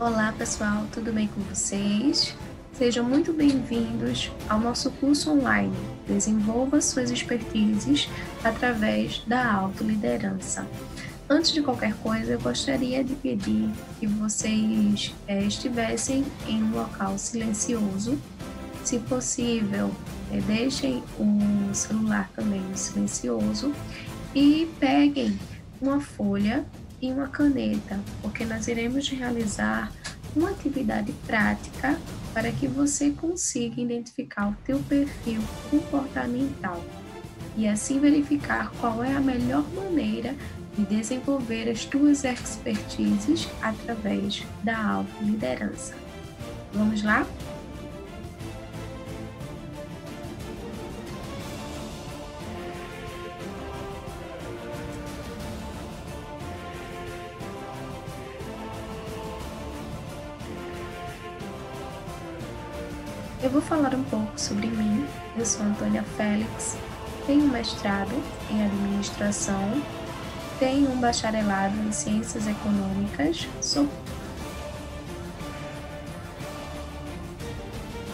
Olá pessoal, tudo bem com vocês? Sejam muito bem-vindos ao nosso curso online Desenvolva suas expertises através da autoliderança. Antes de qualquer coisa, eu gostaria de pedir que vocês estivessem em um local silencioso. Se possível, deixem o celular também no silencioso e peguem uma folha e uma caneta, porque nós iremos realizar uma atividade prática para que você consiga identificar o teu perfil comportamental e assim verificar qual é a melhor maneira de desenvolver as tuas expertises através da autoliderança. Vamos lá? Eu vou falar um pouco sobre mim. Eu sou Antônia Félix, tenho um mestrado em administração, tenho um bacharelado em ciências econômicas, sou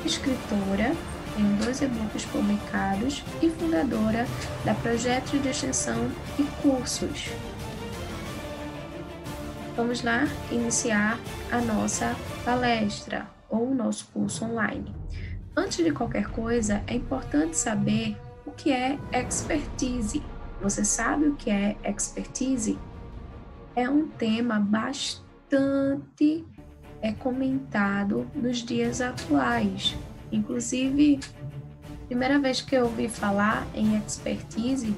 escritora, tenho 2 e-books publicados e fundadora da Projetos de Extensão e Cursos. Vamos lá iniciar a nossa palestra ou o nosso curso online. Antes de qualquer coisa, é importante saber o que é expertise. Você sabe o que é expertise? É um tema bastante comentado nos dias atuais. Inclusive, a primeira vez que eu ouvi falar em expertise,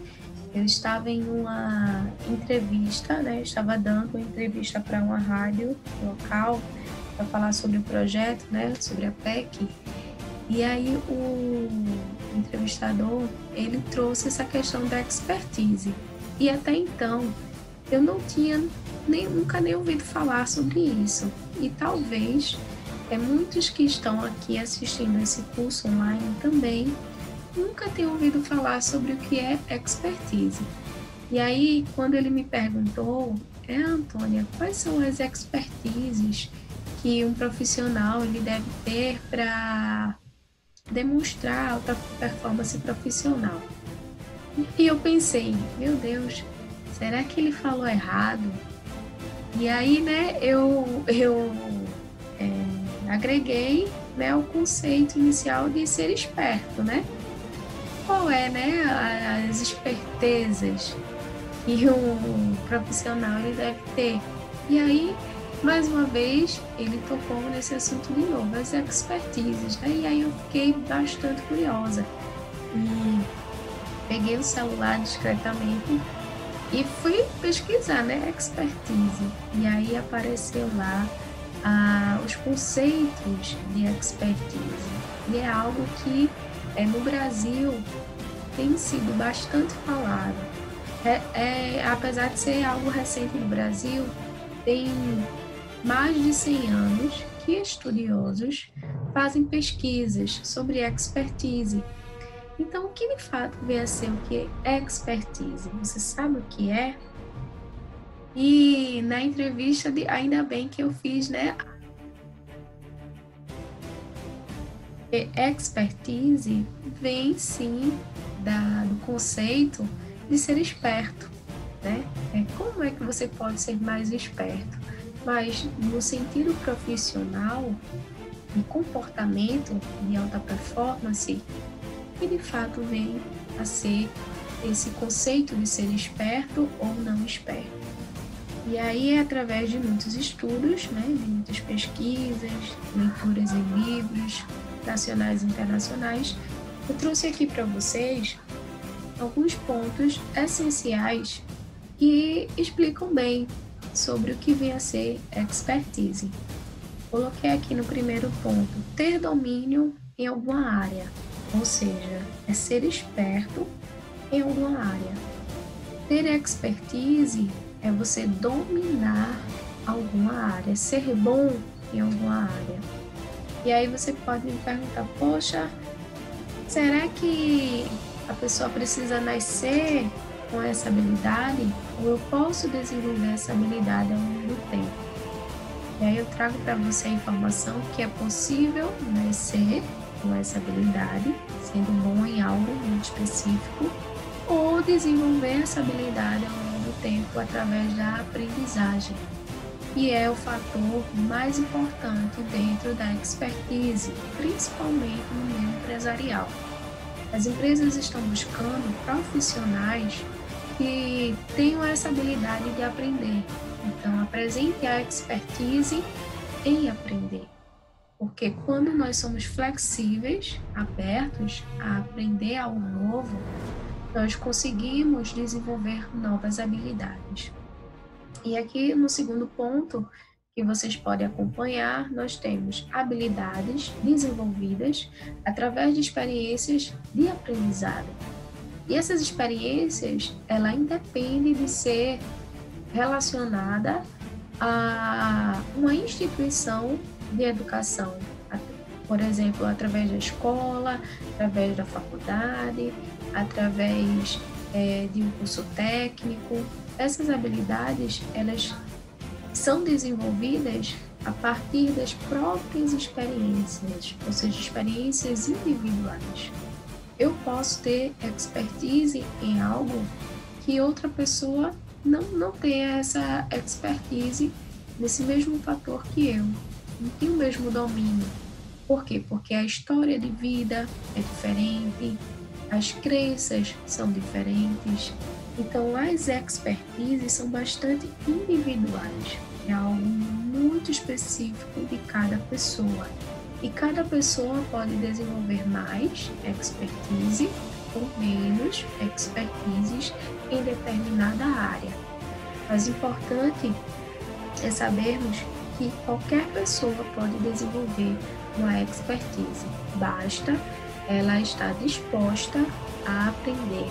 eu estava em uma entrevista, né? Estava dando uma entrevista para uma rádio local para falar sobre o projeto, né? Sobre a PEC. E aí o entrevistador, ele trouxe essa questão da expertise. E até então, eu não tinha nunca nem ouvido falar sobre isso. E talvez muitos que estão aqui assistindo esse curso online também nunca tenham ouvido falar sobre o que é expertise. E aí, quando ele me perguntou, Antônia, quais são as expertises que um profissional ele deve ter para demonstrar alta performance profissional? E eu pensei, meu Deus, será que ele falou errado? E aí, né, eu agreguei, né, o conceito inicial de ser esperto, né? Qual é, né, as espertezas que um profissional ele deve ter? E aí, mais uma vez, ele tocou nesse assunto de novo, as expertises, né? E aí eu fiquei bastante curiosa e peguei o celular discretamente e fui pesquisar, né, expertise. E aí apareceu lá os conceitos de expertise. E é algo que no Brasil tem sido bastante falado. Apesar de ser algo recente no Brasil, tem mais de 100 anos que estudiosos fazem pesquisas sobre expertise. Então, o que de fato vem a ser o que é expertise? Você sabe o que é? E na entrevista, ainda bem que eu fiz, né? Expertise vem sim do conceito de ser esperto, né? Como é que você pode ser mais esperto? Mas no sentido profissional e comportamento de alta performance, que de fato vem a ser esse conceito de ser esperto ou não esperto. E aí, através de muitos estudos, né, de muitas pesquisas, leituras em livros nacionais e internacionais, eu trouxe aqui para vocês alguns pontos essenciais que explicam bem sobre o que vem a ser expertise. Coloquei aqui no primeiro ponto, ter domínio em alguma área, ou seja, é ser esperto em alguma área. Ter expertise é você dominar alguma área, ser bom em alguma área. E aí você pode me perguntar, poxa, será que a pessoa precisa nascer com essa habilidade? Ou eu posso desenvolver essa habilidade ao longo do tempo? E aí eu trago para você a informação que é possível nascer com essa habilidade, sendo bom em algo muito específico, ou desenvolver essa habilidade ao longo do tempo através da aprendizagem, que é o fator mais importante dentro da expertise, principalmente no meio empresarial. As empresas estão buscando profissionais que tenham essa habilidade de aprender. Então, apresente a expertise em aprender. Porque quando nós somos flexíveis, abertos a aprender algo novo, nós conseguimos desenvolver novas habilidades. E aqui no segundo ponto, que vocês podem acompanhar, nós temos habilidades desenvolvidas através de experiências de aprendizado. E essas experiências, ela independe de ser relacionada a uma instituição de educação, por exemplo, através da escola, através da faculdade, através de um curso técnico. Essas habilidades, elas são desenvolvidas a partir das próprias experiências, ou seja, experiências individuais. Eu posso ter expertise em algo que outra pessoa não tenha essa expertise nesse mesmo fator que eu, não tem o mesmo domínio. Por quê? Porque a história de vida é diferente, as crenças são diferentes, então as expertises são bastante individuais, é algo muito específico de cada pessoa. E cada pessoa pode desenvolver mais expertise ou menos expertises em determinada área. Mas importante é sabermos que qualquer pessoa pode desenvolver uma expertise. Basta ela estar disposta a aprender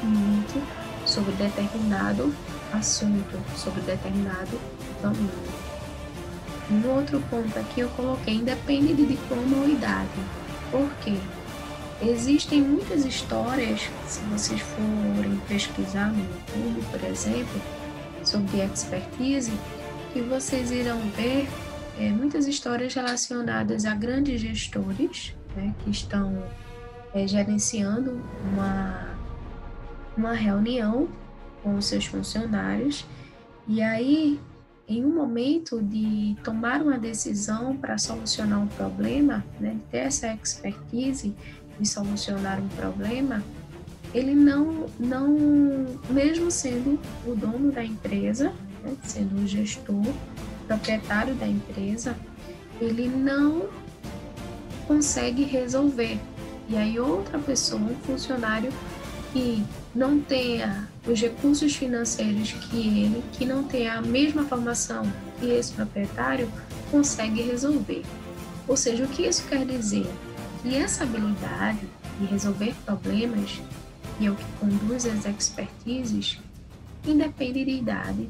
muito sobre determinado assunto, sobre determinado domínio. No outro ponto aqui eu coloquei, independe de diploma ou idade. Por quê? Existem muitas histórias, se vocês forem pesquisar no YouTube, por exemplo, sobre expertise, que vocês irão ver muitas histórias relacionadas a grandes gestores, né, que estão gerenciando uma reunião com os seus funcionários, e aí, em um momento de tomar uma decisão para solucionar um problema, né, ter essa expertise de solucionar um problema, ele não mesmo sendo o dono da empresa, né, sendo o gestor, proprietário da empresa, ele não consegue resolver. E aí outra pessoa, um funcionário que não tenha os recursos financeiros que ele, que não tenha a mesma formação que esse proprietário, consegue resolver. Ou seja, o que isso quer dizer? Que essa habilidade de resolver problemas, que é o que conduz às expertises, independe de idade,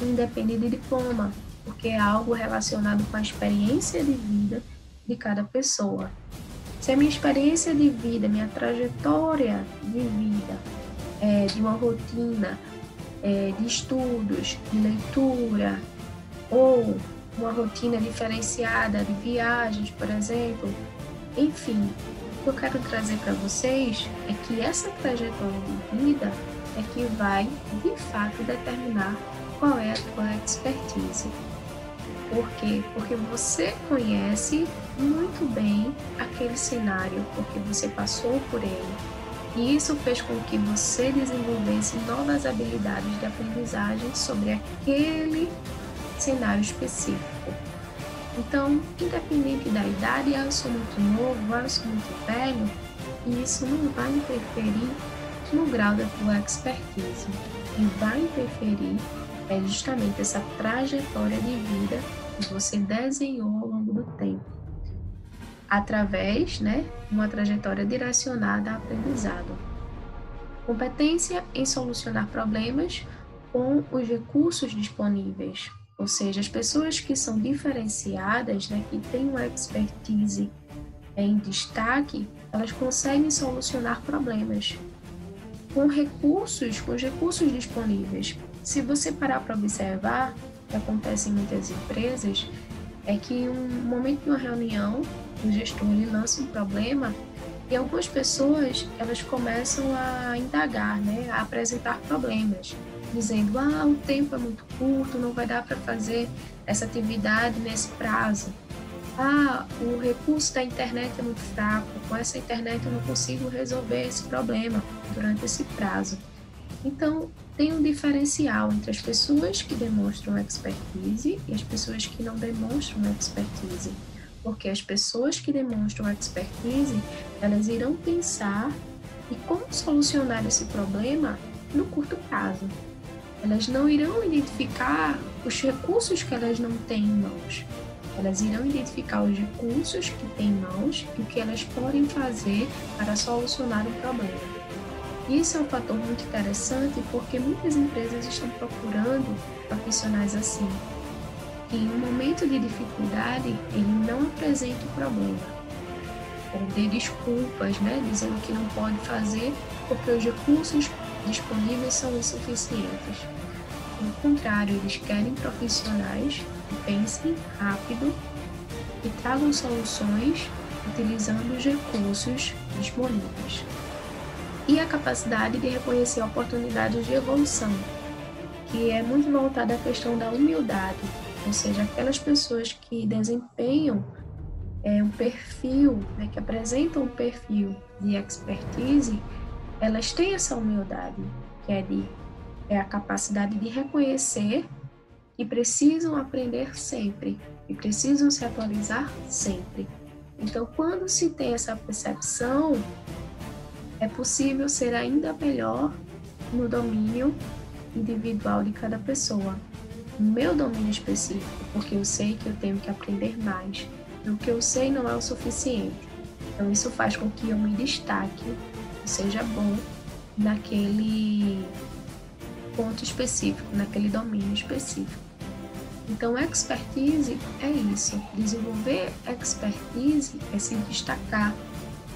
independe de diploma, porque é algo relacionado com a experiência de vida de cada pessoa. Se a minha experiência de vida, minha trajetória de vida, de uma rotina de estudos, de leitura, ou uma rotina diferenciada de viagens, por exemplo, enfim, o que eu quero trazer para vocês é que essa trajetória de vida é que vai, de fato, determinar qual é a tua expertise. Por quê? Porque você conhece muito bem aquele cenário, porque você passou por ele. E isso fez com que você desenvolvesse novas habilidades de aprendizagem sobre aquele cenário específico. Então, independente da idade, eu sou muito novo, eu sou muito velho, e isso não vai interferir no grau da tua expertise. O que vai interferir é justamente essa trajetória de vida que você desenhou ao longo do tempo, através, de uma trajetória direcionada a aprendizado. Competência em solucionar problemas com os recursos disponíveis, ou seja, as pessoas que são diferenciadas, que têm uma expertise em destaque, elas conseguem solucionar problemas com os recursos disponíveis. Se você parar para observar, que acontece em muitas empresas é que em um momento de uma reunião, o gestor ele lança um problema e algumas pessoas elas começam a indagar, né, a apresentar problemas, dizendo: o tempo é muito curto, não vai dar para fazer essa atividade nesse prazo. O recurso da internet é muito fraco, com essa internet eu não consigo resolver esse problema durante esse prazo. Então, tem um diferencial entre as pessoas que demonstram expertise e as pessoas que não demonstram expertise. Porque as pessoas que demonstram expertise, elas irão pensar em como solucionar esse problema no curto prazo. Elas não irão identificar os recursos que elas não têm em mãos. Elas irão identificar os recursos que têm em mãos e o que elas podem fazer para solucionar o problema. Isso é um fator muito interessante porque muitas empresas estão procurando profissionais assim, que em um momento de dificuldade ele não apresenta o problema, ou dê desculpas, né, dizendo que não pode fazer porque os recursos disponíveis são insuficientes. Pelo contrário, eles querem profissionais que pensem rápido e tragam soluções utilizando os recursos disponíveis. E a capacidade de reconhecer oportunidades de evolução, que é muito voltada à questão da humildade, ou seja, aquelas pessoas que desempenham um perfil, né, que apresentam um perfil de expertise, elas têm essa humildade, que é a capacidade de reconhecer que precisam aprender sempre, e precisam se atualizar sempre. Então, quando se tem essa percepção, é possível ser ainda melhor no domínio individual de cada pessoa, no meu domínio específico, porque eu sei que eu tenho que aprender mais, e o que eu sei não é o suficiente. Então, isso faz com que eu me destaque, e seja bom naquele ponto específico, naquele domínio específico. Então, expertise é isso. Desenvolver expertise é se destacar,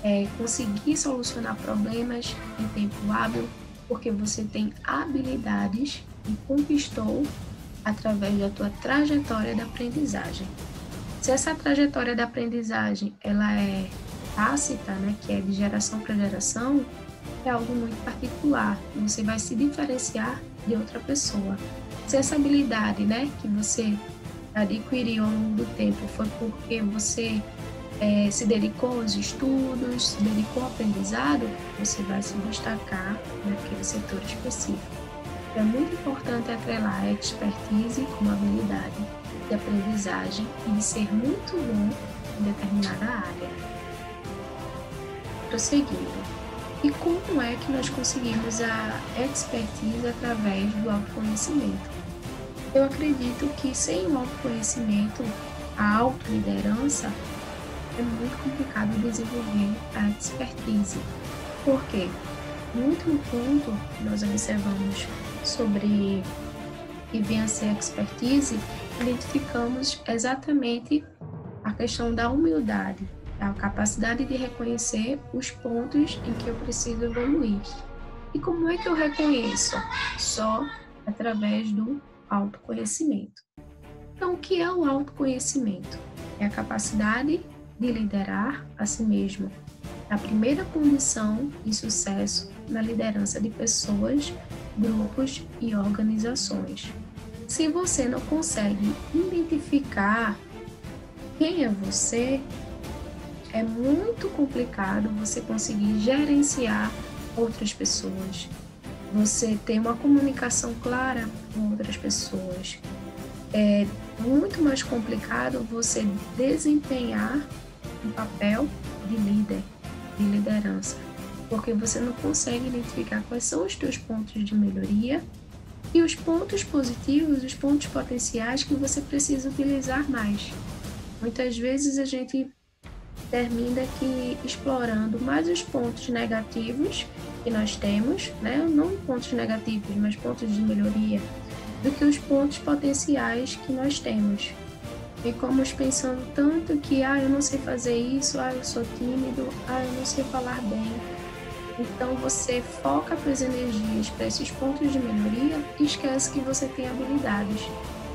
é conseguir solucionar problemas em tempo hábil, porque você tem habilidades e conquistou através da tua trajetória de aprendizagem. Se essa trajetória de aprendizagem ela é tácita, né, que é de geração para geração, é algo muito particular. Você vai se diferenciar de outra pessoa. Se essa habilidade, né, que você adquiriu ao longo do tempo foi porque você se dedicou aos estudos, se dedicou ao aprendizado, você vai se destacar naquele setor específico. Então, é muito importante atrelar a expertise como habilidade de aprendizagem e de ser muito bom em determinada área. Prosseguindo. E como é que nós conseguimos a expertise através do autoconhecimento? Eu acredito que sem o autoconhecimento, a autoliderança, é muito complicado desenvolver a expertise. Por quê? No último ponto que nós observamos sobre o que vem a ser expertise, identificamos exatamente a questão da humildade, a capacidade de reconhecer os pontos em que eu preciso evoluir. E como é que eu reconheço? Só através do autoconhecimento. Então, o que é o autoconhecimento? É a capacidade de liderar a si mesmo. A primeira condição de sucesso na liderança de pessoas, grupos e organizações. Se você não consegue identificar quem é você, é muito complicado você conseguir gerenciar outras pessoas, você ter uma comunicação clara com outras pessoas. É muito mais complicado você desempenhar um papel de líder, de liderança, porque você não consegue identificar quais são os teus pontos de melhoria e os pontos positivos, os pontos potenciais que você precisa utilizar mais. Muitas vezes a gente termina aqui explorando mais os pontos negativos que nós temos, né? Não pontos negativos, mas pontos de melhoria, do que os pontos potenciais que nós temos. Ficamos pensando tanto que, eu não sei fazer isso, eu sou tímido, eu não sei falar bem. Então você foca as energias para esses pontos de melhoria e esquece que você tem habilidades.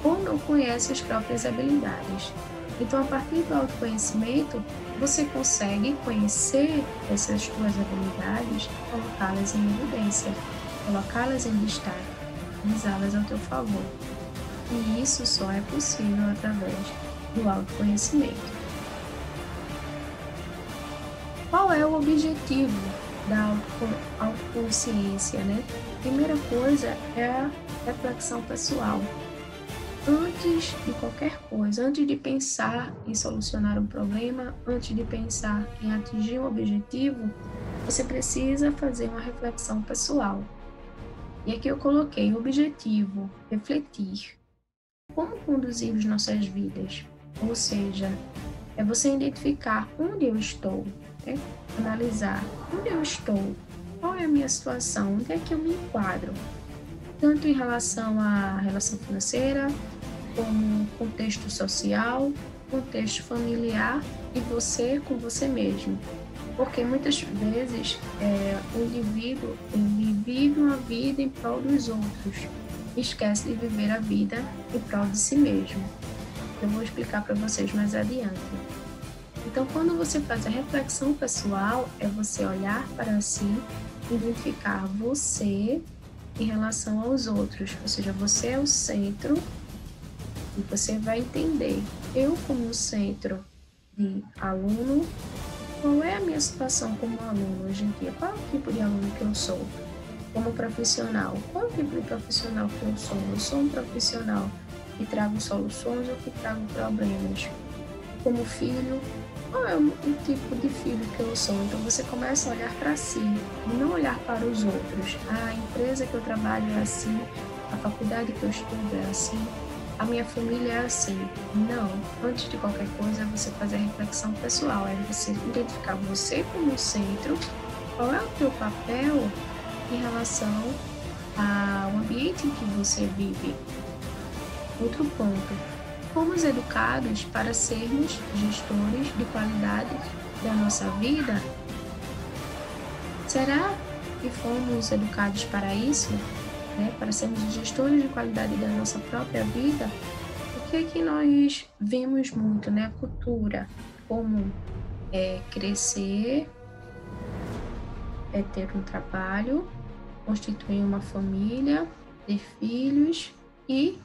ou não conhece as próprias habilidades. Então, a partir do autoconhecimento, você consegue conhecer essas suas habilidades, colocá-las em evidência, colocá-las em destaque, usá-las ao teu favor. E isso só é possível através do autoconhecimento. Qual é o objetivo da autoconsciência, né? Primeira coisa é a reflexão pessoal. Antes de qualquer coisa, antes de pensar em solucionar um problema, antes de pensar em atingir um objetivo, você precisa fazer uma reflexão pessoal. E aqui eu coloquei o objetivo, refletir. Como conduzimos nossas vidas? Ou seja, é você identificar onde eu estou, né? Analisar onde eu estou, qual é a minha situação, onde é que eu me enquadro, tanto em relação à relação financeira, como contexto social, contexto familiar e você com você mesmo. Porque muitas vezes o indivíduo ele vive uma vida em prol dos outros, esquece de viver a vida em prol de si mesmo. Eu vou explicar para vocês mais adiante. Então, quando você faz a reflexão pessoal, é você olhar para si, identificar você em relação aos outros, ou seja, você é o centro e você vai entender, eu como centro de aluno, qual é a minha situação como aluno hoje em dia, qual é o tipo de aluno que eu sou, como profissional, qual é o tipo de profissional que eu sou um profissional que trago soluções ou que trago problemas, como filho, qual é o tipo de filho que eu sou? Então você começa a olhar para si e não olhar para os outros. A empresa que eu trabalho é assim, a faculdade que eu estudo é assim, a minha família é assim. Não, antes de qualquer coisa você fazer a reflexão pessoal, é você identificar você como centro, qual é o teu papel em relação ao ambiente em que você vive. Outro ponto. Fomos educados para sermos gestores de qualidade da nossa vida? Será que fomos educados para isso? Né? Para sermos gestores de qualidade da nossa própria vida? O que é que nós vemos muito, né? A cultura como crescer, ter um trabalho, constituir uma família, ter filhos e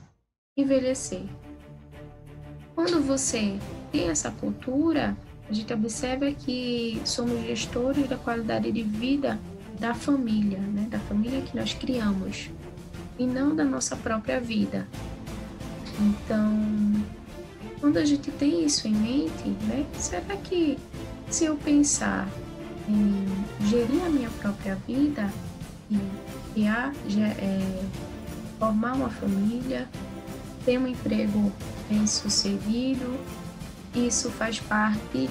envelhecer. Quando você tem essa cultura, a gente observa que somos gestores da qualidade de vida da família, né? Da família que nós criamos, e não da nossa própria vida. Então, quando a gente tem isso em mente, né? Será que se eu pensar em gerir a minha própria vida e formar uma família, ter um emprego bem-sucedido, isso faz parte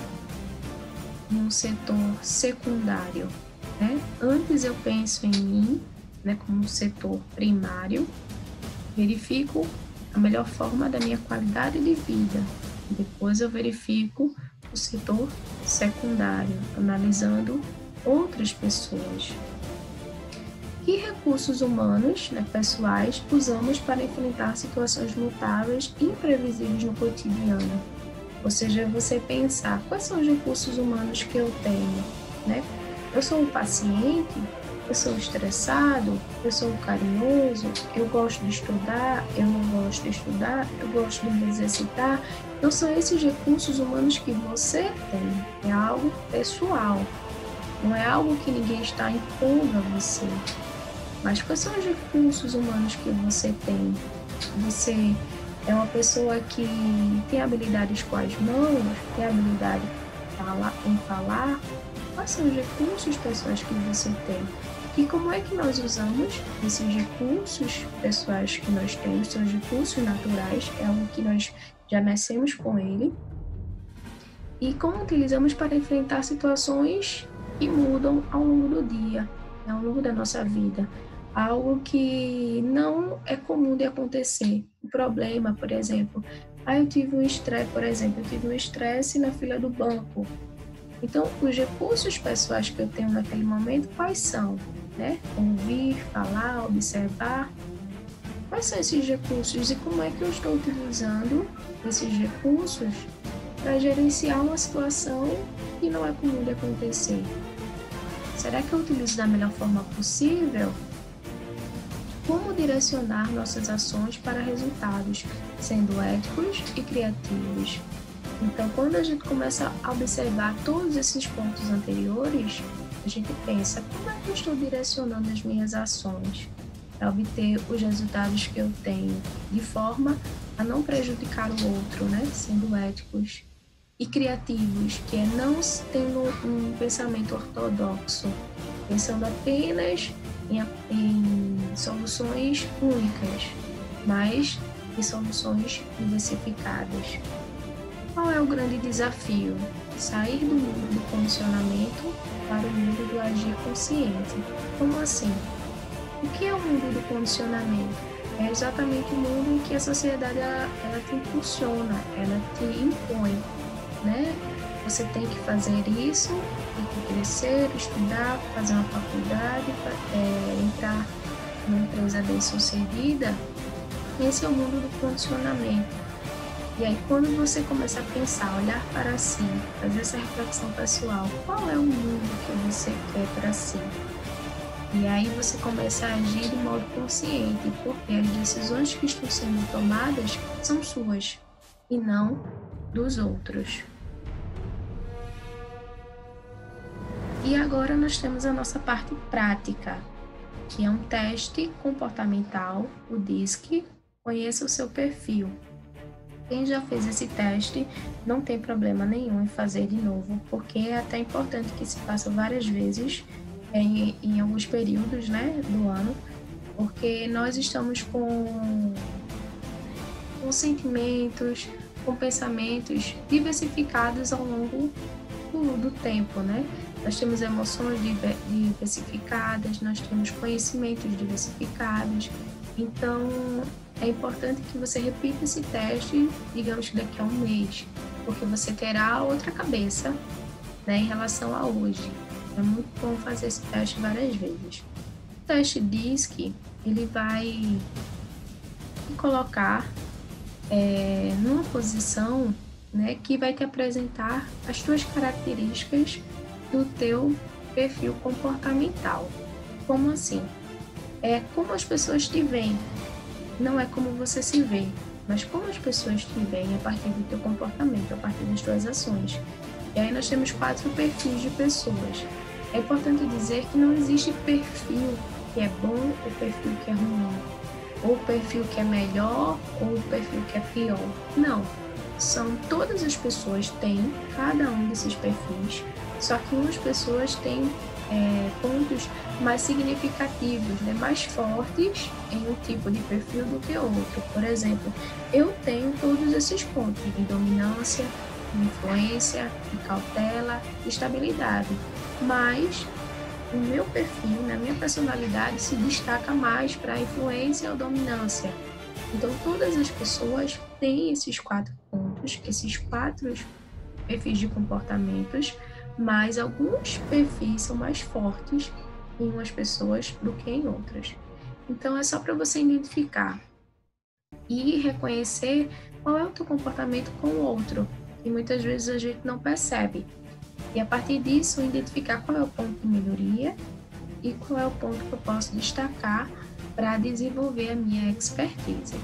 de um setor secundário, né? Antes eu penso em mim, né, como setor primário, verifico a melhor forma da minha qualidade de vida, depois eu verifico o setor secundário, analisando outras pessoas. Que recursos humanos, né, pessoais, usamos para enfrentar situações mutáveis e imprevisíveis no cotidiano? Ou seja, você pensar quais são os recursos humanos que eu tenho, né? Eu sou um paciente, eu sou estressado, eu sou carinhoso, eu gosto de estudar, eu não gosto de estudar, eu gosto de me exercitar. Então, são esses recursos humanos que você tem, é algo pessoal, não é algo que ninguém está impondo a você. Mas quais são os recursos humanos que você tem? Você é uma pessoa que tem habilidades com as mãos, tem habilidade em falar? Quais são os recursos pessoais que você tem? E como é que nós usamos esses recursos pessoais que nós temos, são os recursos naturais, é algo que nós já nascemos com ele, e como utilizamos para enfrentar situações que mudam ao longo do dia, ao longo da nossa vida. Algo que não é comum de acontecer. Um problema, por exemplo. Eu tive um estresse na fila do banco. Então, os recursos pessoais que eu tenho naquele momento, quais são? Né? Ouvir, falar, observar. quais são esses recursos e como é que eu estou utilizando esses recursos para gerenciar uma situação que não é comum de acontecer. Será que eu utilizo da melhor forma possível? Como direcionar nossas ações para resultados, sendo éticos e criativos? Então, quando a gente começa a observar todos esses pontos anteriores, a gente pensa, como é que eu estou direcionando as minhas ações para obter os resultados que eu tenho, de forma a não prejudicar o outro, né? Sendo éticos e criativos, que é não tendo um pensamento ortodoxo, pensando apenas em soluções únicas, mas em soluções diversificadas. Qual é o grande desafio? Sair do mundo do condicionamento para o mundo do agir consciente. Como assim? O que é o mundo do condicionamento? É exatamente o mundo em que a sociedade ela te impulsiona, ela te impõe, né? Você tem que fazer isso, tem que crescer, estudar, fazer uma faculdade, entrar numa empresa bem-sucedida. Esse é o mundo do condicionamento. E aí, quando você começa a pensar, olhar para si, fazer essa reflexão pessoal, qual é o mundo que você quer para si? E aí você começa a agir de modo consciente, porque as decisões que estão sendo tomadas são suas e não dos outros. E agora nós temos a nossa parte prática, que é um teste comportamental, o DISC, conheça o seu perfil. Quem já fez esse teste não tem problema nenhum em fazer de novo, porque é até importante que se faça várias vezes em alguns períodos, né, do ano, porque nós estamos com sentimentos, com pensamentos diversificados ao longo do tempo, né? Nós temos emoções diversificadas, nós temos conhecimentos diversificados, então é importante que você repita esse teste, digamos que daqui a um mês, porque você terá outra cabeça, né, em relação a hoje. É muito bom fazer esse teste várias vezes. O teste DISC, ele vai te colocar numa posição, né, que vai te apresentar as tuas características do teu perfil comportamental. Como assim? É como as pessoas te veem. Não é como você se vê, mas como as pessoas te veem a partir do teu comportamento, a partir das tuas ações. E aí nós temos 4 perfis de pessoas. É importante dizer que não existe perfil que é bom ou perfil que é ruim, ou perfil que é melhor ou perfil que é pior. Não, todas as pessoas têm cada um desses perfis, só que umas pessoas têm pontos mais significativos, né, mais fortes em um tipo de perfil do que outro. Por exemplo, eu tenho todos esses pontos de dominância, de influência, de cautela, de estabilidade, mas o meu perfil, na minha personalidade, se destaca mais para a influência ou dominância. Então, todas as pessoas têm esses 4 pontos, esses 4 perfis de comportamentos, mas alguns perfis são mais fortes em umas pessoas do que em outras. Então, é só para você identificar e reconhecer qual é o teu comportamento com o outro, que muitas vezes a gente não percebe. E a partir disso, identificar qual é o ponto de melhoria e qual é o ponto que eu posso destacar para desenvolver a minha expertise.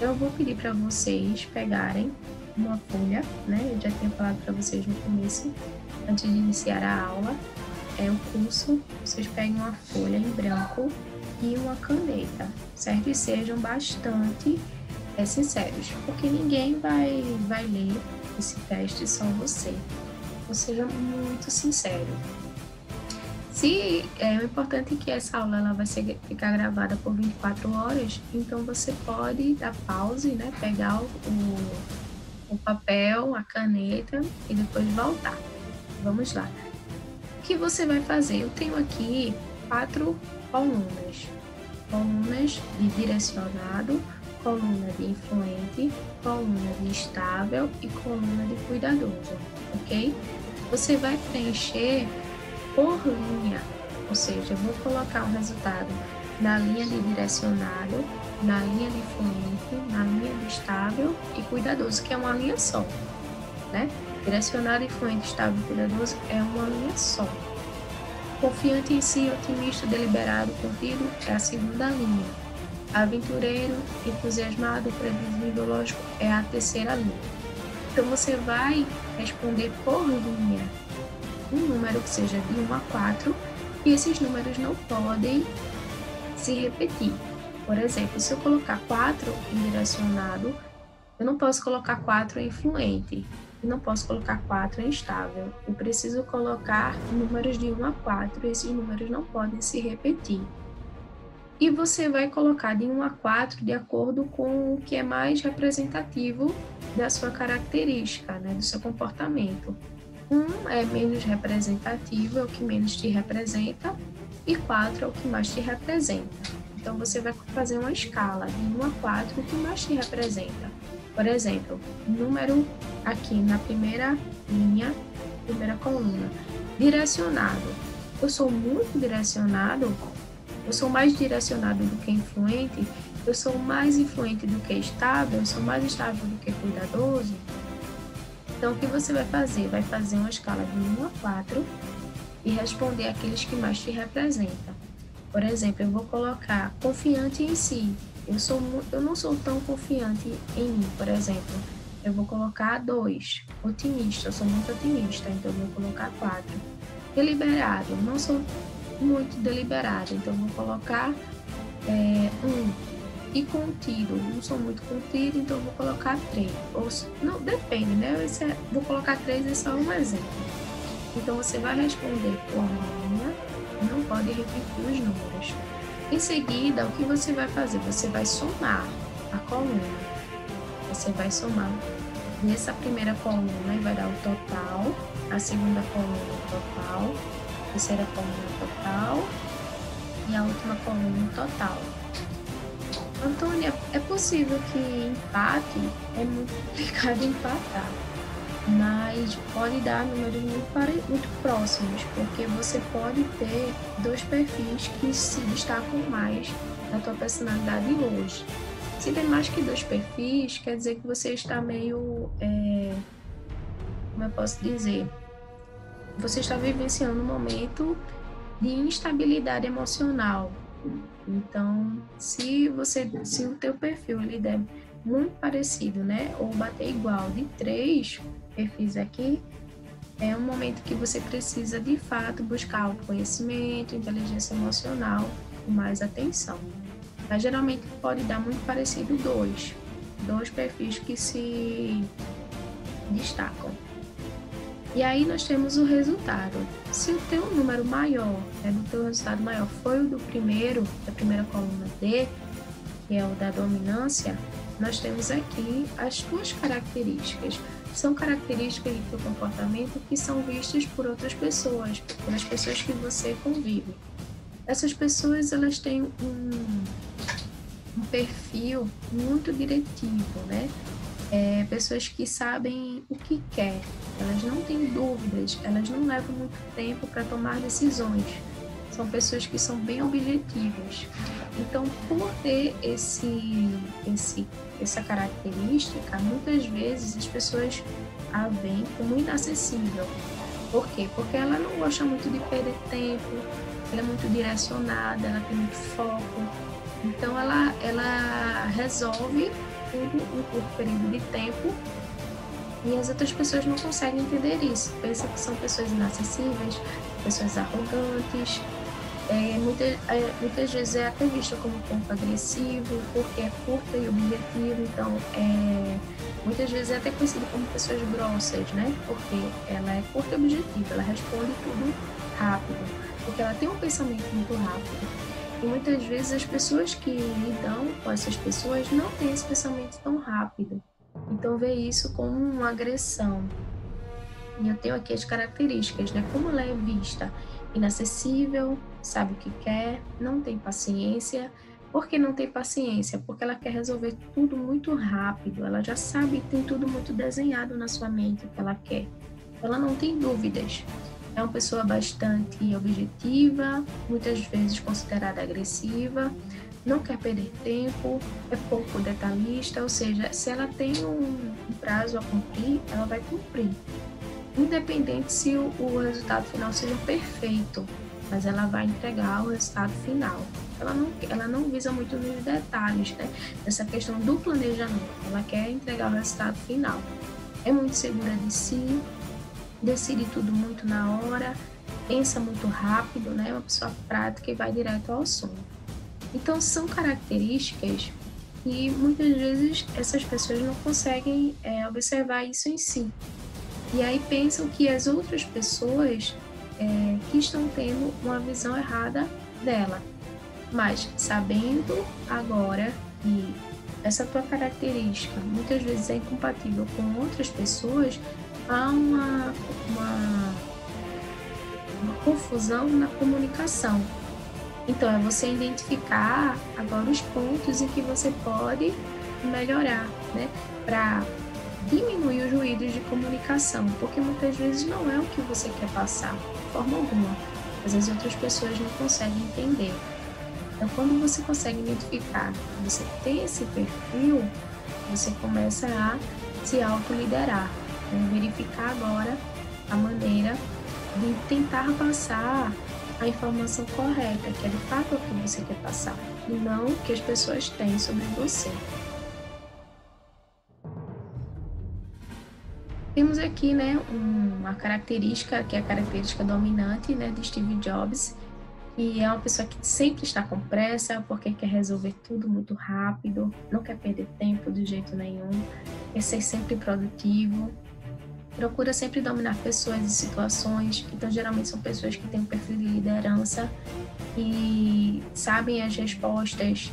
Eu vou pedir para vocês pegarem uma folha, né? Eu já tinha falado para vocês no começo, antes de iniciar a aula, o curso, vocês peguem uma folha em branco e uma caneta, certo? E sejam bastante sinceros, porque ninguém vai ler esse teste, só você. Ou seja, muito sincero. O importante é que essa aula ela vai ficar gravada por 24 horas, então você pode dar pause, né? Pegar o papel, a caneta e depois voltar. Vamos lá. O que você vai fazer? Eu tenho aqui 4 colunas. Colunas de direcionado, coluna de influente, coluna de estável e coluna de cuidadoso, ok? Você vai preencher por linha, ou seja, eu vou colocar o resultado na linha de direcionado, na linha de fluente, na linha de estável e cuidadoso, que é uma linha só, né? Direcionado, influente, estável e cuidadoso é uma linha só. Confiante em si, otimista, deliberado, contido é a segunda linha. Aventureiro, entusiasmado, previsível, lógico é a terceira linha. Então você vai responder por linha um número que seja de 1 a 4 e esses números não podem se repetir. Por exemplo, se eu colocar 4 em direcionado, eu não posso colocar 4 em fluente. E não posso colocar 4 em estável. Eu preciso colocar números de 1 a 4 e esses números não podem se repetir. E você vai colocar de 1 a 4 de acordo com o que é mais representativo da sua característica, né, do seu comportamento. 1 é menos representativo, é o que menos te representa, e 4 é o que mais te representa. Então, você vai fazer uma escala de 1 a 4, o que mais te representa. Por exemplo, número aqui na primeira linha, primeira coluna, direcionado. Eu sou muito direcionado, eu sou mais direcionado do que influente, eu sou mais influente do que estável, eu sou mais estável do que cuidadoso. Então, o que você vai fazer? Vai fazer uma escala de 1 a 4 e responder aqueles que mais te representam. Por exemplo, eu vou colocar confiante em si. Eu não sou tão confiante em mim, por exemplo. Eu vou colocar 2. Otimista, eu sou muito otimista, então eu vou colocar 4. Deliberado, eu não sou muito deliberado, então eu vou colocar 1. E contido, não sou muito contido, então eu vou colocar 3. Não, depende, né? Vou colocar 3, é só um exemplo. Então você vai responder por linha, não pode repetir os números. Em seguida, o que você vai fazer? Você vai somar a coluna. Você vai somar nessa primeira coluna e vai dar o total, a segunda coluna o total, a terceira coluna o total e a última coluna o total. Antônia, é possível que empate? É muito complicado empatar, mas pode dar números muito próximos, porque você pode ter 2 perfis que se destacam mais na tua personalidade hoje. Se tem mais que 2 perfis, quer dizer que você está meio, como eu posso dizer, você está vivenciando um momento de instabilidade emocional. Então, se o teu perfil ele der muito parecido, né, ou bater igual de 3 perfis aqui, é um momento que você precisa de fato buscar autoconhecimento, inteligência emocional com mais atenção. Mas geralmente pode dar muito parecido dois perfis que se destacam. E aí nós temos o resultado. Se o teu número maior, o teu resultado maior foi o da primeira coluna D, que é o da dominância, nós temos aqui as tuas características. São características do teu comportamento que são vistas por outras pessoas, pelas pessoas que você convive. Essas pessoas, elas têm um perfil muito diretivo, né? Pessoas que sabem o que quer, elas não têm dúvidas, elas não levam muito tempo para tomar decisões. São pessoas que são bem objetivas. Então, por ter essa característica, muitas vezes as pessoas a veem como inacessível. Por quê? Porque ela não gosta muito de perder tempo, ela é muito direcionada, ela tem muito foco. Então, ela resolve tudo em curto período de tempo e as outras pessoas não conseguem entender isso. Pensam que são pessoas inacessíveis, pessoas arrogantes. Muitas vezes é até vista como um pouco agressivo, porque é curta e objetivo, então muitas vezes é até conhecido como pessoas grossas, né? Porque ela é curta e objetiva, ela responde tudo rápido, porque ela tem um pensamento muito rápido. E muitas vezes as pessoas que lidam com essas pessoas não têm esse pensamento tão rápido. Então vê isso como uma agressão. E eu tenho aqui as características, né? Como ela é vista: inacessível, sabe o que quer, não tem paciência. Por que não tem paciência? Porque ela quer resolver tudo muito rápido. Ela já sabe, tem tudo muito desenhado na sua mente o que ela quer. Ela não tem dúvidas. É uma pessoa bastante objetiva, muitas vezes considerada agressiva, não quer perder tempo, é pouco detalhista, ou seja, se ela tem um prazo a cumprir, ela vai cumprir. Independente se o resultado final seja perfeito, mas ela vai entregar o resultado final. Ela não visa muito nos detalhes, né? Essa questão do planejamento, ela quer entregar o resultado final. É muito segura de si, decide tudo muito na hora, pensa muito rápido, né? É uma pessoa prática e vai direto ao assunto. Então, são características que muitas vezes essas pessoas não conseguem observar isso em si. E aí pensam que as outras pessoas que estão tendo uma visão errada dela. Mas sabendo agora que essa tua característica muitas vezes é incompatível com outras pessoas, há uma confusão na comunicação. Então, é você identificar agora os pontos em que você pode melhorar, né? Para diminuir os ruídos de comunicação, porque muitas vezes não é o que você quer passar, de forma alguma. Às vezes outras pessoas não conseguem entender. Então, quando você consegue identificar que você tem esse perfil, você começa a se autoliderar, né? Verificar agora a maneira de tentar passar a informação correta, que é de fato o que você quer passar, e não o que as pessoas têm sobre você. Temos aqui, né, uma característica, que é a característica dominante, né, de Steve Jobs, e é uma pessoa que sempre está com pressa, porque quer resolver tudo muito rápido, não quer perder tempo de jeito nenhum, quer ser sempre produtivo, procura sempre dominar pessoas e situações. Então, geralmente são pessoas que têm um perfil de liderança e sabem as respostas,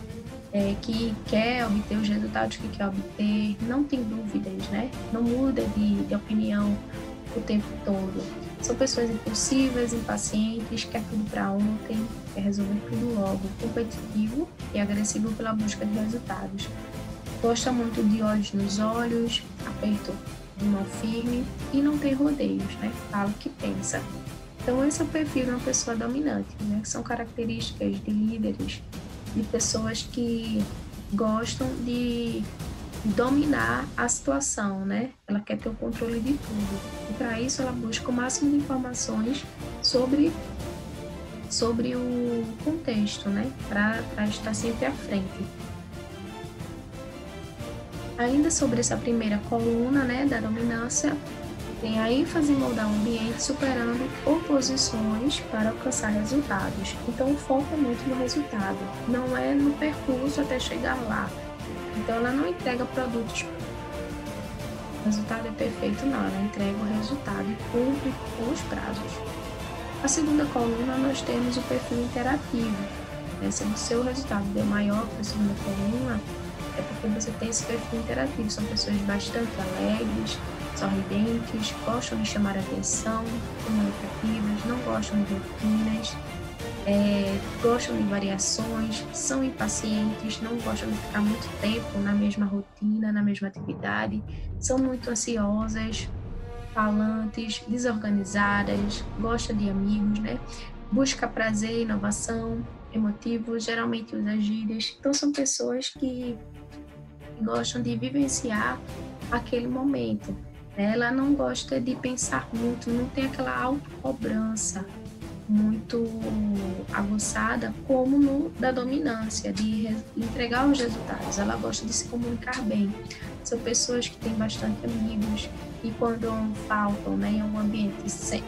que quer obter os resultados que quer obter, não tem dúvidas, né? Não muda de opinião o tempo todo. São pessoas impulsivas, impacientes, quer tudo para ontem, quer resolver tudo logo, competitivo e agressivo pela busca de resultados. Gosta muito de olhos nos olhos, aperto de mão firme e não tem rodeios, né? Fala o que pensa. Então, esse é o perfil de uma pessoa dominante, né? São características de líderes, de pessoas que gostam de dominar a situação, né? Ela quer ter o controle de tudo. E para isso ela busca o máximo de informações sobre o contexto, né? Para estar sempre à frente. Ainda sobre essa primeira coluna, né, da dominância, tem a ênfase em moldar o ambiente superando oposições para alcançar resultados. Então, o foco é muito no resultado, não é no percurso até chegar lá. Então, ela não entrega produtos. O resultado é perfeito, não. Ela entrega o resultado e cumpre com os prazos. A segunda coluna, nós temos o perfil interativo. Se o seu resultado deu maior para a segunda coluna, é porque você tem esse perfil interativo. São pessoas bastante alegres, sorridentes, gostam de chamar a atenção, comunicativas, não gostam de rotinas, gostam de variações, são impacientes, não gostam de ficar muito tempo na mesma rotina, na mesma atividade, são muito ansiosas, falantes, desorganizadas, gostam de amigos, né? Busca prazer, inovação, emotivos, geralmente usa gírias. Então, são pessoas que gostam de vivenciar aquele momento. Ela não gosta de pensar muito, não tem aquela autocobrança muito aguçada como no da dominância, de entregar os resultados. Ela gosta de se comunicar bem. São pessoas que têm bastante amigos e quando faltam, né, em algum ambiente,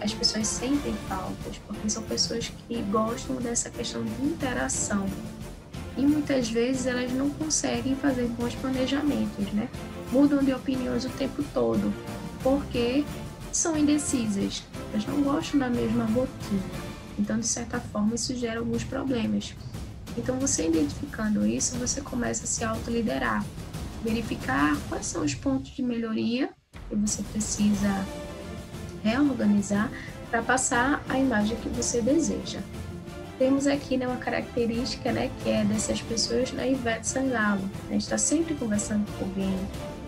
as pessoas sentem faltas, porque são pessoas que gostam dessa questão de interação. E muitas vezes elas não conseguem fazer bons planejamentos, né? Mudam de opiniões o tempo todo, porque são indecisas, elas não gostam da mesma rotina. Então, de certa forma, isso gera alguns problemas. Então, você identificando isso, você começa a se autoliderar, verificar quais são os pontos de melhoria que você precisa reorganizar para passar a imagem que você deseja. Temos aqui, né, uma característica, né, que é dessas pessoas, né, Ivete Sangalo. A gente está sempre conversando com alguém,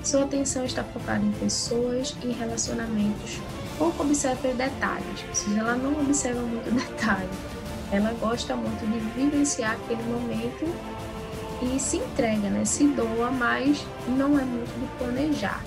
Sua atenção está focada em pessoas e relacionamentos. Pouco observa detalhes, ou seja, ela não observa muito detalhe. Ela gosta muito de vivenciar aquele momento e se entrega, né? Se doa, mas não é muito de planejar.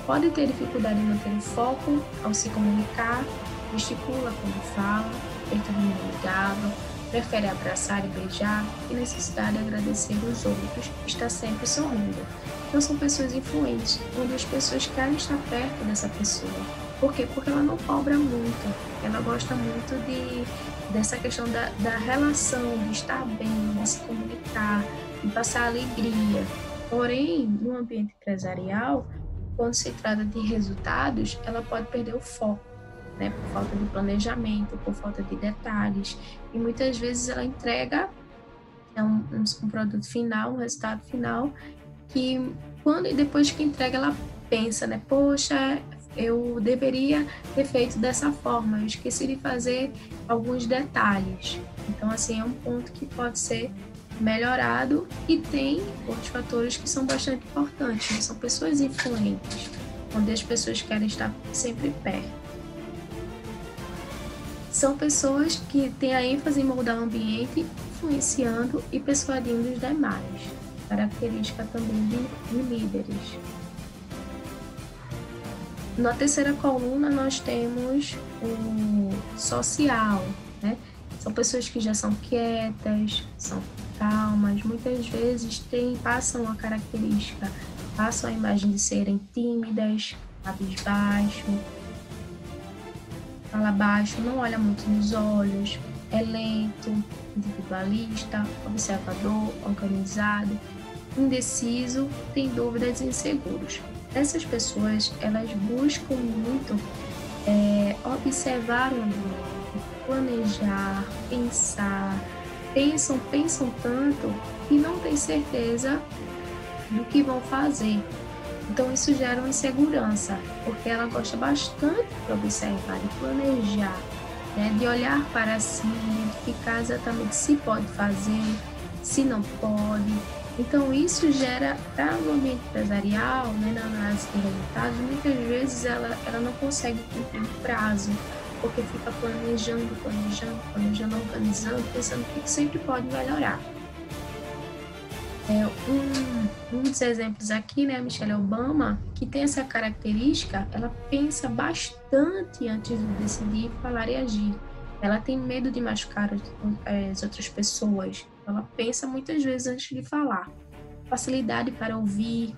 Pode ter dificuldade em manter o foco ao se comunicar, gesticula quando fala, termina amigável, prefere abraçar e beijar e necessidade de agradecer os outros, está sempre sorrindo. Então são pessoas influentes, onde as pessoas querem estar perto dessa pessoa. Por quê? Porque ela não cobra muito, ela gosta muito dessa questão da relação, de estar bem, de se comunicar, de passar alegria. Porém, no ambiente empresarial, quando se trata de resultados, ela pode perder o foco, né, por falta de planejamento, por falta de detalhes, e muitas vezes ela entrega um produto final, um resultado final, que quando e depois que entrega ela pensa, né, poxa, eu deveria ter feito dessa forma, eu esqueci de fazer alguns detalhes. Então, assim, é um ponto que pode ser melhorado e tem outros fatores que são bastante importantes, né? São pessoas influentes, onde as pessoas querem estar sempre perto. São pessoas que têm a ênfase em moldar o ambiente, influenciando e persuadindo os demais. Característica também de líderes. Na terceira coluna, nós temos o social, né? São pessoas que já são quietas, são calmas, muitas vezes passam a imagem de serem tímidas, cabisbaixo, fala baixo, não olha muito nos olhos, é lento, individualista, observador, organizado, indeciso, tem dúvidas e inseguros. Essas pessoas, elas buscam muito observar o ambiente, planejar, pensam tanto e não têm certeza do que vão fazer. Então isso gera uma insegurança, porque ela gosta bastante de observar, de planejar, né? De olhar para si, identificar exatamente se pode fazer, se não pode. Então isso gera, para o ambiente empresarial, né, na análise de resultados, muitas vezes ela não consegue cumprir o prazo, porque fica planejando, organizando, pensando que sempre pode melhorar. Um dos exemplos aqui, né, a Michelle Obama, que tem essa característica, ela pensa bastante antes de decidir, falar e agir. Ela tem medo de machucar as outras pessoas. Ela pensa muitas vezes antes de falar. Facilidade para ouvir.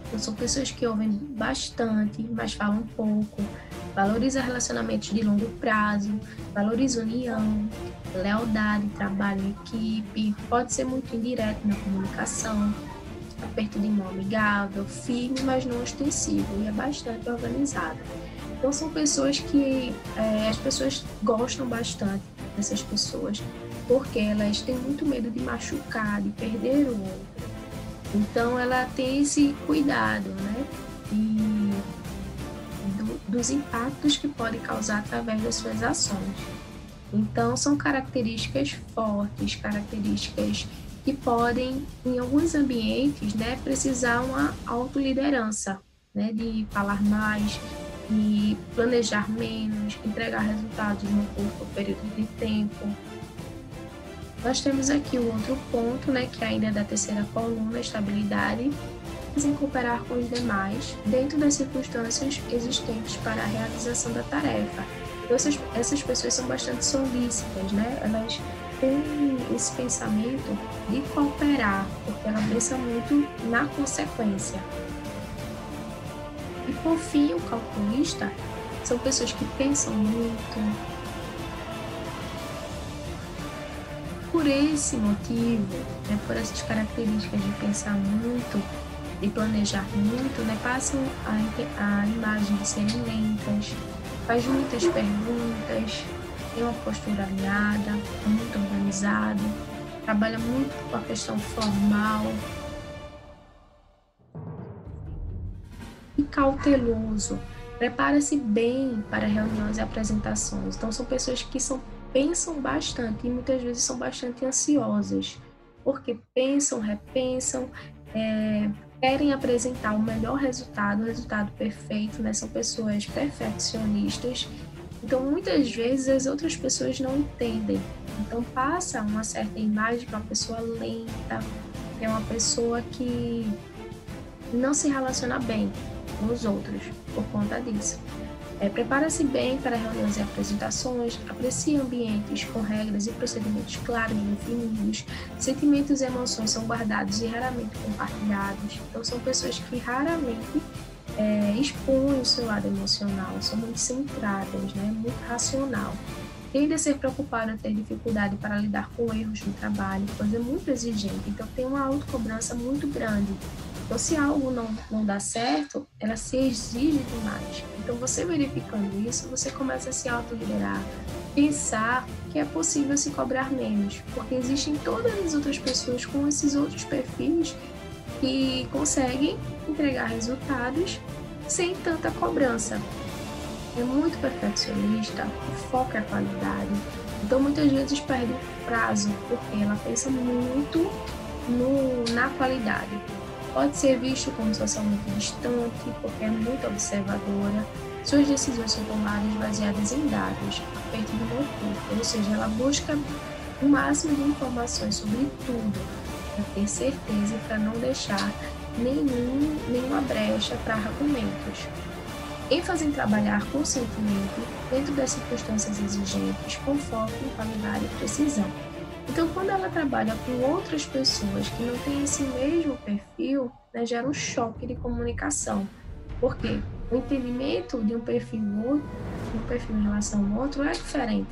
Então, são pessoas que ouvem bastante, mas falam pouco. Valoriza relacionamentos de longo prazo, valoriza união, lealdade, trabalho em equipe, pode ser muito indireto na comunicação, aperto de mão amigável, firme, mas não ostensivo, e é bastante organizada. Então são pessoas que as pessoas gostam bastante dessas pessoas, porque elas têm muito medo de machucar, de perder o outro. Então ela tem esse cuidado, né? Dos impactos que pode causar através das suas ações. Então, são características fortes, características que podem, em alguns ambientes, né, precisar uma autoliderança, né, de falar mais, de planejar menos, entregar resultados num curto período de tempo. Nós temos aqui o outro ponto, né, que ainda é da terceira coluna, estabilidade, em cooperar com os demais dentro das circunstâncias existentes para a realização da tarefa. Então, essas pessoas são bastante solícitas, né? Elas têm esse pensamento de cooperar, porque ela pensa muito na consequência. E, por fim, o calculista são pessoas que pensam muito. Por esse motivo, né, por essas características de pensar muito, de planejar muito, né, passam a imagem de serem lentas, faz muitas perguntas, tem uma postura alinhada, muito organizado, trabalha muito com a questão formal e cauteloso, prepara-se bem para reuniões e apresentações. Então são pessoas que pensam bastante e muitas vezes são bastante ansiosas, porque pensam, repensam, querem apresentar o melhor resultado, o resultado perfeito, né? São pessoas perfeccionistas. Então, muitas vezes, as outras pessoas não entendem. Então, passa uma certa imagem de uma pessoa lenta, é uma pessoa que não se relaciona bem com os outros por conta disso. Prepara-se bem para reuniões e apresentações, aprecia ambientes com regras e procedimentos claros e definidos, sentimentos e emoções são guardados e raramente compartilhados. Então, são pessoas que raramente expõem o seu lado emocional, são muito centradas, né? Muito racional. Tende a ser preocupado a ter dificuldade para lidar com erros no trabalho, pois é muito exigente, então tem uma autocobrança muito grande. Então, se algo não dá certo, ela se exige demais. Então, você verificando isso, você começa a se autoliderar, pensar que é possível se cobrar menos, porque existem todas as outras pessoas com esses outros perfis que conseguem entregar resultados sem tanta cobrança. É muito perfeccionista, o foco é a qualidade. Então, muitas vezes perde o prazo, porque ela pensa muito na qualidade. Pode ser visto como socialmente distante, porque é muito observadora. Suas decisões são tomadas baseadas em dados, a feito de uma oculta, ou seja, ela busca o máximo de informações sobre tudo, para ter certeza e para não deixar nenhuma brecha para argumentos. ênfase em trabalhar com sentimento dentro das circunstâncias exigentes, com foco em qualidade e precisão. Então, quando ela trabalha com outras pessoas que não têm esse mesmo perfil, né, gera um choque de comunicação. Porque o entendimento de um perfil em relação ao outro é diferente.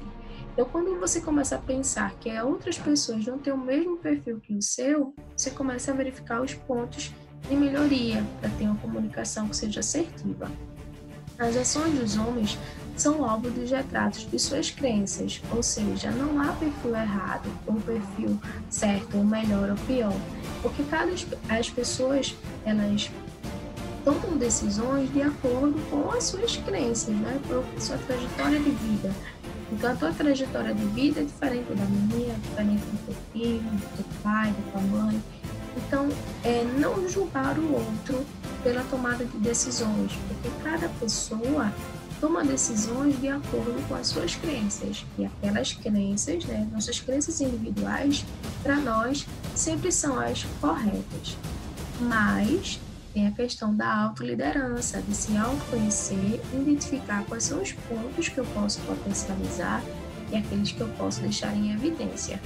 Então, quando você começa a pensar que outras pessoas não têm o mesmo perfil que o seu, você começa a verificar os pontos de melhoria para ter uma comunicação que seja assertiva. As ações dos homens são alvo dos retratos de suas crenças, ou seja, não há perfil errado, ou perfil certo, ou melhor ou pior, porque as pessoas, elas tomam decisões de acordo com as suas crenças, né, com a sua trajetória de vida. Então, a tua trajetória de vida é diferente da minha, diferente do teu filho, do teu pai, da tua mãe. Então, não julgar o outro pela tomada de decisões, porque cada pessoa toma decisões de acordo com as suas crenças. E aquelas crenças, né, nossas crenças individuais, para nós, sempre são as corretas. Mas tem a questão da autoliderança, de se autoconhecer, identificar quais são os pontos que eu posso potencializar e aqueles que eu posso deixar em evidência.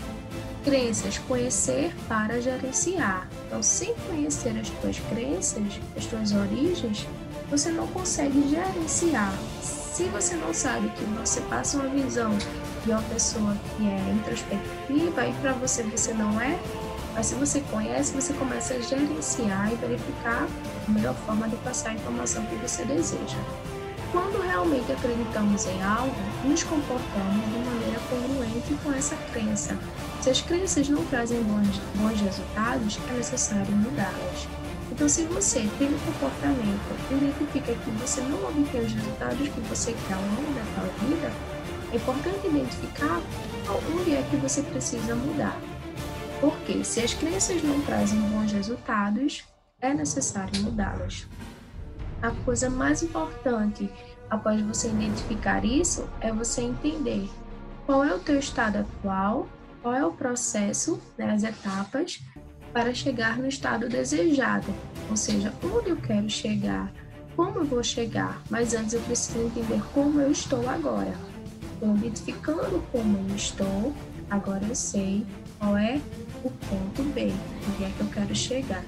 Crenças, conhecer para gerenciar. Então, sem conhecer as tuas crenças, as tuas origens, você não consegue gerenciar. Se você não sabe que você passa uma visão de uma pessoa que é introspectiva e para você não é, mas se você conhece, você começa a gerenciar e verificar a melhor forma de passar a informação que você deseja. Quando realmente acreditamos em algo, nos comportamos de maneira congruente com essa crença. Se as crenças não trazem bons resultados, é necessário mudá-las. Então, se você tem um comportamento que identifica que você não obtém os resultados que você quer ao longo da sua vida, é importante identificar onde é que você precisa mudar. Porque se as crenças não trazem bons resultados, é necessário mudá-las. A coisa mais importante após você identificar isso é você entender qual é o teu estado atual, qual é o processo, né, as etapas para chegar no estado desejado, ou seja, onde eu quero chegar, como eu vou chegar, mas antes eu preciso entender como eu estou agora. Então, identificando como eu estou, agora eu sei qual é o ponto B, onde é que eu quero chegar.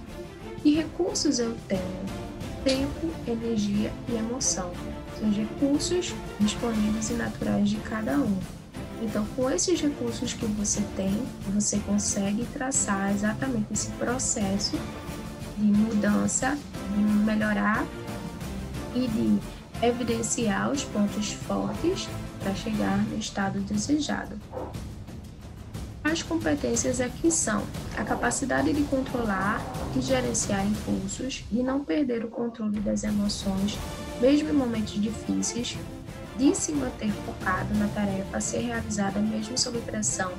Que recursos eu tenho? Tempo, energia e emoção. São os recursos disponíveis e naturais de cada um. Então, com esses recursos que você tem, você consegue traçar exatamente esse processo de mudança, de melhorar e de evidenciar os pontos fortes para chegar no estado desejado. As competências aqui são a capacidade de controlar e gerenciar impulsos, de não perder o controle das emoções, mesmo em momentos difíceis, de se manter focado na tarefa a ser realizada mesmo sob pressão,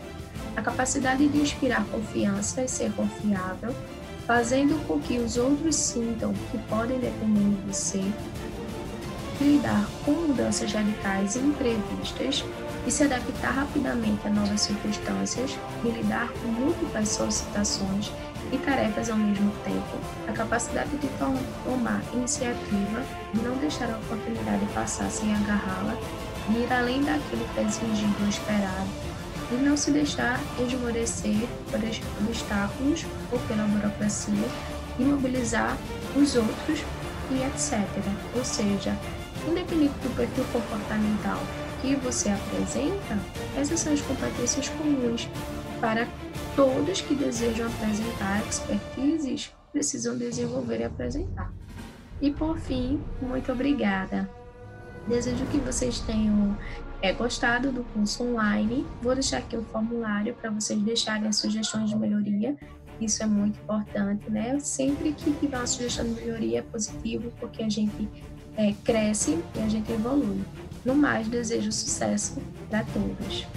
a capacidade de inspirar confiança e ser confiável, fazendo com que os outros sintam que podem depender de você, lidar com mudanças radicais e imprevistas e se adaptar rapidamente a novas circunstâncias e lidar com múltiplas solicitações e tarefas ao mesmo tempo, a capacidade de tomar iniciativa, de não deixar a oportunidade passar sem agarrá-la, de ir além daquilo que é exigido ou esperado, e não se deixar esmorecer por obstáculos ou pela burocracia, e mobilizar os outros e etc. Ou seja, independente do perfil comportamental que você apresenta, essas são as competências comuns para todos que desejam apresentar expertises, precisam desenvolver e apresentar. E por fim, muito obrigada. Desejo que vocês tenham gostado do curso online. Vou deixar aqui o formulário para vocês deixarem as sugestões de melhoria. Isso é muito importante, né? Sempre que tiver uma sugestão de melhoria é positivo, porque a gente cresce e a gente evolui. No mais, desejo sucesso para todos.